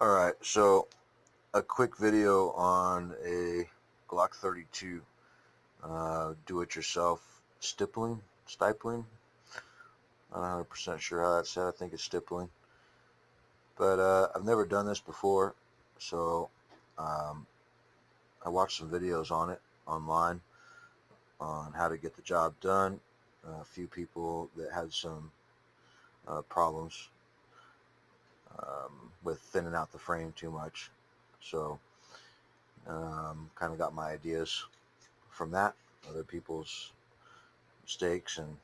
Alright, so a quick video on a Glock 32 do-it-yourself stippling. I'm not 100% sure how that's said. I think it's stippling. But I've never done this before, so I watched some videos on it online on how to get the job done. A few people that had some problems with thinning out the frame too much. So kind of got my ideas from that, other people's mistakes and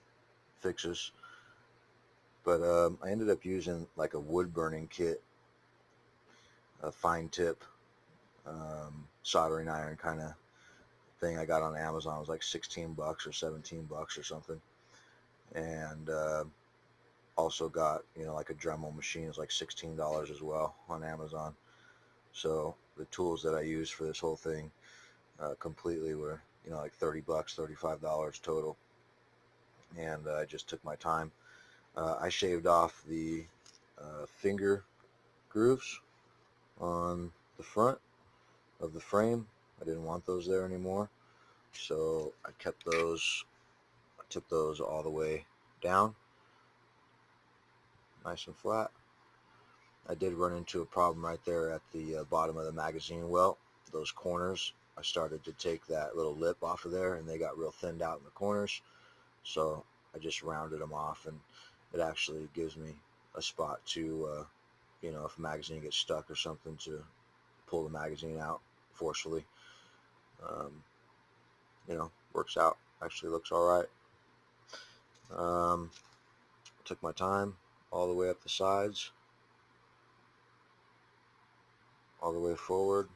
fixes. But I ended up using like a wood burning kit, a fine tip soldering iron kind of thing I got on Amazon. It was like 16 bucks or 17 bucks or something. And also got, like a Dremel machine. It was like $16 as well on Amazon. So the tools that I used for this whole thing completely were, like 30 bucks, $35 total. And I just took my time. I shaved off the finger grooves on the front of the frame. I didn't want those there anymore, so I kept those. I took those all the way down, nice and flat. I did run into a problem right there at the bottom of the magazine well. Those corners, I started to take that little lip off of there, and they got real thinned out in the corners, so I just rounded them off, and it actually gives me a spot to if a magazine gets stuck or something, to pull the magazine out forcefully. Works out. Actually looks all right. Took my time all the way up the sides, all the way forward,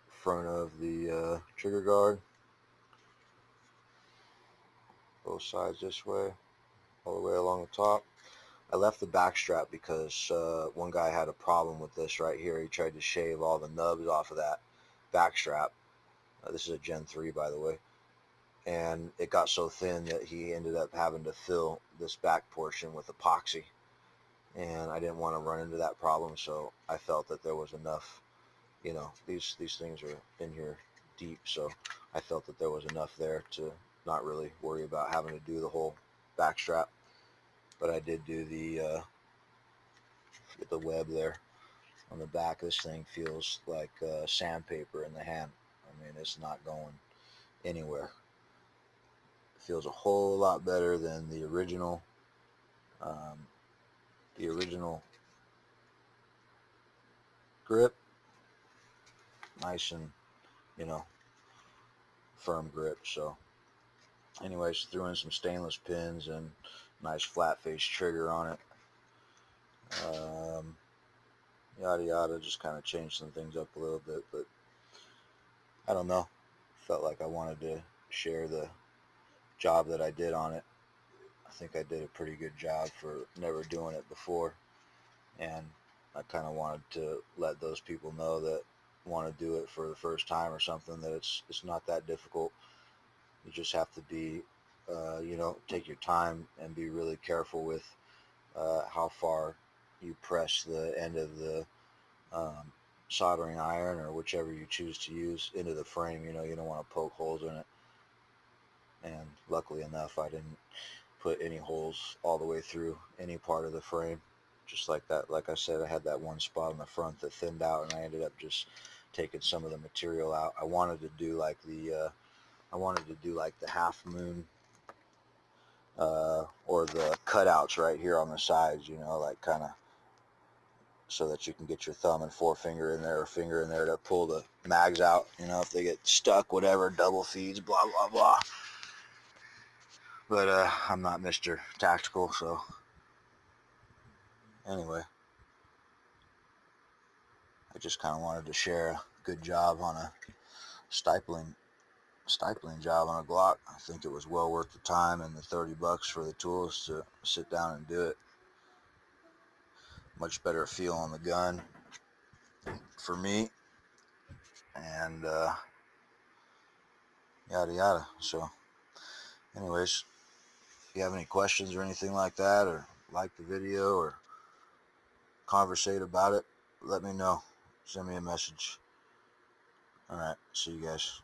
front of the trigger guard, both sides this way, all the way along the top. I left the back strap because one guy had a problem with this right here. He tried to shave all the nubs off of that back strap. This is a Gen 3, by the way. And it got so thin that he ended up having to fill this back portion with epoxy. And I didn't want to run into that problem, so I felt that there was enough, these things are in here deep, so I felt that there was enough there to not really worry about having to do the whole back strap. But I did do the web there on the back. This thing feels like sandpaper in the hand. I mean, it's not going anywhere. It feels a whole lot better than the original grip. Nice and firm grip. So anyways, threw in some stainless pins and nice flat face trigger on it. Yada yada, just kind of changed some things up a little bit, but I don't know, felt like I wanted to share the job that I did on it. I think I did a pretty good job for never doing it before, and I kind of wanted to let those people know that want to do it for the first time or something, that it's not that difficult. You just have to be take your time and be really careful with how far you press the end of the soldering iron, or whichever you choose to use, into the frame. You don't want to poke holes in it. And luckily enough, I didn't put any holes all the way through any part of the frame. Just like that, like I said, I had that one spot on the front that thinned out, and I ended up just taking some of the material out. I wanted to do like the half moon or the cutouts right here on the sides, like kind of so that you can get your thumb and forefinger in there, or finger in there, to pull the mags out, if they get stuck, whatever, double feeds, blah, blah, blah. But I'm not Mr. Tactical, so anyway, I just kind of wanted to share a good job on a stippling job on a Glock. I think it was well worth the time and the 30 bucks for the tools to sit down and do it. Much better feel on the gun for me, and yada yada. So anyways, if you have any questions or anything like that, or like the video, or conversate about it, let me know. Send me a message. Alright, see you guys.